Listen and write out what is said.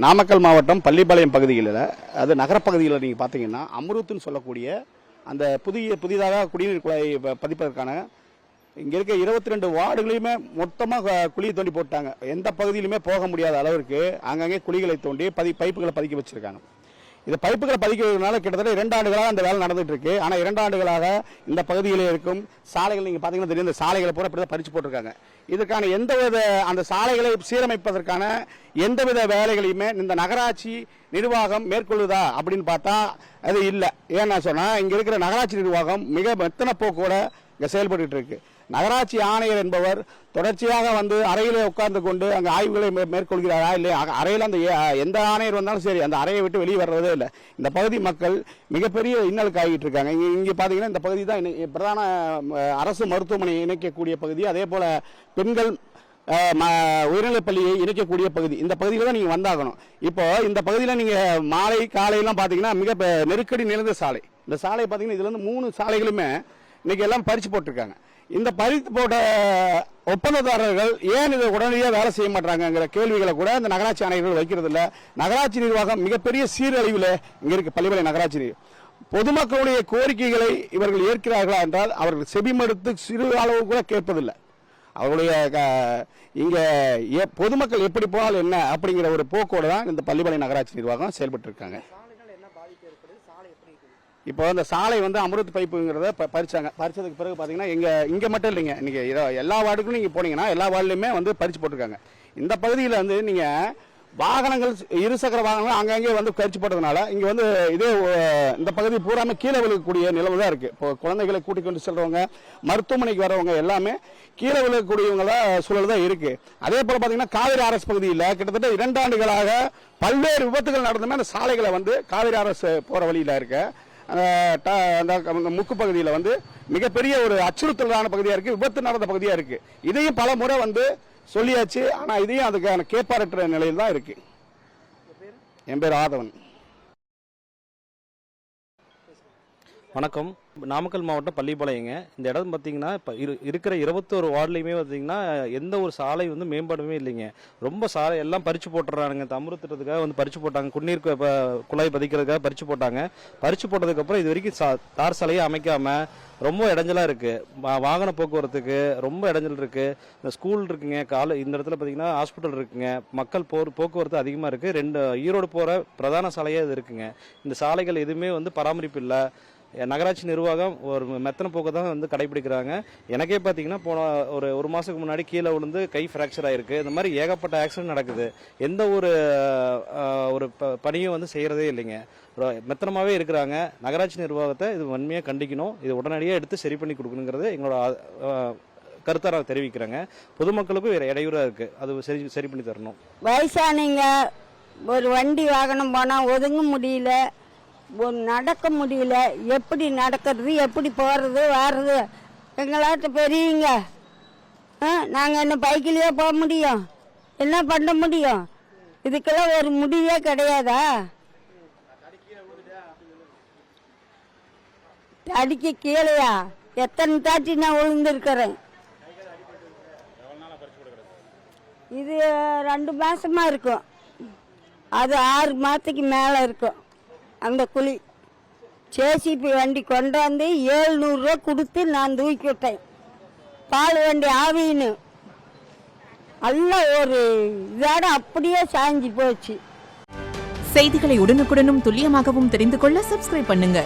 நாமக்கல் மாவட்டம் பள்ளிப்பாளையம் பகுதிகளில் அது நகரப்பகுதியில் நீங்கள் பார்த்தீங்கன்னா அம்ருத்னு சொல்லக்கூடிய அந்த புதிதாக குடிநீர் குழாய் பதிப்பதற்கான இங்கே இருக்க 22 வார்டுகளையுமே மொத்தமாக குழியை தோண்டி போட்டாங்க. எந்த பகுதியிலுமே போக முடியாத அளவிற்கு அங்கங்கே குழிகளை தோண்டி பைப்புகளை பதிக்க வச்சிருக்காங்க. இந்த பைப்புகளை பதிக்கிறதுனால கிட்டத்தட்ட 2 ஆண்டுகளாக அந்த வேலை நடந்துட்டு இருக்கு. ஆனால் 2 ஆண்டுகளாக இந்த பகுதியில் இருக்கும் சாலைகள் நீங்கள் பார்த்தீங்கன்னா தெரியும், இந்த சாலைகளை பூரா இப்படி தான் பறிச்சு போட்டிருக்காங்க. இதுக்கான எந்தவித அந்த சாலைகளை சீரமைப்பதற்கான எந்தவித வேலைகளையுமே இந்த நகராட்சி நிர்வாகம் மேற்கொள்ளுதா அப்படின்னு பார்த்தா அது இல்லை. ஏன்னா சொன்னால் இங்கே இருக்கிற நகராட்சி நிர்வாகம் மிக மெத்தன போக்கோட இங்கே செயல்பட்டு இருக்கு. நகராட்சி ஆணையர் என்பவர் தொடர்ச்சியாக வந்து அறையிலே உட்கார்ந்து கொண்டு அங்கே ஆய்வுகளை மேற்கொள்கிறாரா இல்லை, அறையில் அந்த எந்த ஆணையர் வந்தாலும் சரி அந்த அறையை விட்டு வெளியே வர்றதே இல்லை. இந்த பகுதி மக்கள் மிகப்பெரிய இன்னலுக்கு ஆகிட்டு இருக்காங்க. இங்கே பார்த்தீங்கன்னா இந்த பகுதி தான் பிரதான அரசு மருத்துவமனை இணைக்கக்கூடிய பகுதி, அதே போல பெண்கள் உயர்நிலைப் பள்ளியை இணைக்கக்கூடிய பகுதி. இந்த பகுதியில் தான் நீங்கள் வந்தாகணும். இப்போ இந்த பகுதியில் நீங்கள் மாலை காலையெல்லாம் பார்த்தீங்கன்னா மிக நெருக்கடி நிறைந்த சாலை. இந்த சாலை பார்த்தீங்கன்னா இதுல இருந்து 3 சாலைகளுமே இன்னைக்கு எல்லாம் பறிச்சு போட்டிருக்காங்க. இந்த பறித்து போட்ட ஒப்பந்ததாரர்கள் ஏன் இதை உடனடியாக வேலை செய்ய மாட்டாங்கிற கேள்விகளை கூட இந்த நகராட்சி ஆணையர்கள் வைக்கிறது இல்லை. நகராட்சி நிர்வாகம் மிகப்பெரிய சீரழிவில் இங்கே இருக்கு. பள்ளிப்பாளையம் நகராட்சி பொதுமக்களுடைய கோரிக்கைகளை இவர்கள் ஏற்கிறார்களா என்றால் அவர்கள் செவிமடுத்து சிறு அளவு கூட கேட்பதில்லை. அவருடைய இங்கே பொதுமக்கள் எப்படி போனாலும் என்ன அப்படிங்கிற ஒரு போக்கோடு தான் இந்த பள்ளிப்பாளையம் நகராட்சி நிர்வாகம் செயல்பட்டு இருக்காங்க. இப்போ அந்த சாலை வந்து அமிர்த் பைப்புங்கிறத பறிச்சாங்க. பறிச்சதுக்கு பிறகு பார்த்தீங்கன்னா இங்கே மட்டும் இல்லைங்க, இன்னைக்கு எல்லா வார்டுக்கும் நீங்கள் போனீங்கன்னா எல்லா வார்டுலையுமே வந்து பறிச்சு போட்டிருக்காங்க. இந்த பகுதியில் வந்து நீங்கள் வாகனங்கள் இருசக்கர வாகனங்கள் அங்கங்கே வந்து பறிச்சு போட்டதுனால இங்கே வந்து இதே இந்த பகுதி பூராமே கீழே விழுகக்கூடிய நிலவு தான் இருக்குது. இப்போ குழந்தைகளை கூட்டிக் கொண்டு செல்றவங்க, மருத்துவமனைக்கு வரவங்க எல்லாமே கீழே விழுகக்கூடியவங்களா சூழல் தான் இருக்குது. அதே போல் பார்த்தீங்கன்னா காவிரி அரசு பகுதியில் கிட்டத்தட்ட 2 ஆண்டுகளாக பல்வேறு விபத்துகள் நடந்துமே அந்த சாலைகளை வந்து காவிரி அரசு போகிற வழியில் இருக்க அந்த முக்கு பகுதியில் வந்து மிகப்பெரிய ஒரு அச்சுறுத்தலான பகுதியாக இருக்கு, விபத்து நடந்த பகுதியாக இருக்கு. இதையும் பல முறை வந்து சொல்லியாச்சு, ஆனால் இதையும் அதுக்கான கேட்பாரற்ற நிலையில் தான் இருக்கு. என் பேர் ஆதவன். வணக்கம். நாமக்கல் மாவட்டம் பள்ளிப்பாளையங்க. இந்த இடம் பார்த்தீங்கன்னா இப்போ இருக்கிற 21 வார்டுலையுமே பார்த்தீங்கன்னா எந்த ஒரு சாலை வந்து மேம்பாடுமே இல்லைங்க. ரொம்ப சாலை எல்லாம் பறிச்சு போட்டுறானுங்க. அமிர்தத்துக்காக வந்து பறிச்சு போட்டாங்க, குடிநீர் குழாய் பதிக்கிறதுக்காக பறிச்சு போட்டாங்க. பறிச்சு போட்டதுக்கப்புறம் இது வரைக்கும் தார் சாலையை அமைக்காம ரொம்ப இடைஞ்சலாக இருக்குது. வாகன போக்குவரத்துக்கு ரொம்ப இடைஞ்சல் இருக்குது. இந்த ஸ்கூல் இருக்குங்க, இந்த இடத்துல பார்த்தீங்கன்னா ஹாஸ்பிட்டல் இருக்குங்க, மக்கள் போக்குவரத்து அதிகமாக இருக்குது. 2 ஈரோடு போகிற பிரதான சாலையாக இது இருக்குங்க. இந்த சாலைகள் எதுவுமே வந்து பராமரிப்பு இல்லை. நகராட்சி நிர்வாகம் ஒரு மெத்தன போக்கு தான் வந்து கடைபிடிக்கிறாங்க. எனக்கே பார்த்தீங்கன்னா போன ஒரு மாதத்துக்கு முன்னாடி கீழே விழுந்து கை ஃப்ராக்சர் ஆகிருக்கு. இந்த மாதிரி ஏகப்பட்ட ஆக்சிடென்ட் நடக்குது. எந்த ஒரு பணியும் வந்து செய்கிறதே இல்லைங்க. மெத்தனமாகவே இருக்கிறாங்க. நகராட்சி நிர்வாகத்தை இது வன்மையாக கண்டிக்கணும். இது உடனடியாக எடுத்து சரி பண்ணி கொடுக்கணுங்கிறது எங்களோட கருத்தை நான் தெரிவிக்கிறேங்க. பொதுமக்களுக்கும் வேறு இடையூறாக இருக்குது, அது சரி பண்ணி தரணும். வயசானீங்க ஒரு வண்டி வாகனம் போனால் ஒதுங்க முடியல, நடக்க முடியல. எப்படி நடக்கிறது, எப்படி போகிறது வர்றது? எங்களாட்ட பெரியவங்க நாங்கள் என்ன பைக்கிலேயே போக முடியும்? என்ன பண்ண முடியும்? இதுக்கெல்லாம் ஒரு முடிவே கிடையாதா? அடிக்க கீழையா எத்தனை தாட்டி நான் விழுந்திருக்கிறேன். இது 2 மாசமா இருக்கும், அது 6 மாதத்துக்கு மேலே இருக்கும். அந்த குழி ஜேசிபி வண்டி கொண்டாந்து 700 ரூபா கொடுத்து நான் தூக்கி விட்டேன். பால் வண்டி ஆவின்னு எல்லாம் ஒரு இதோட அப்படியே சாய்ஞ்சி போச்சு. செய்திகளை உடனுக்குடனும் துல்லியமாகவும் தெரிந்து கொள்ள சப்ஸ்கிரைப் பண்ணுங்க.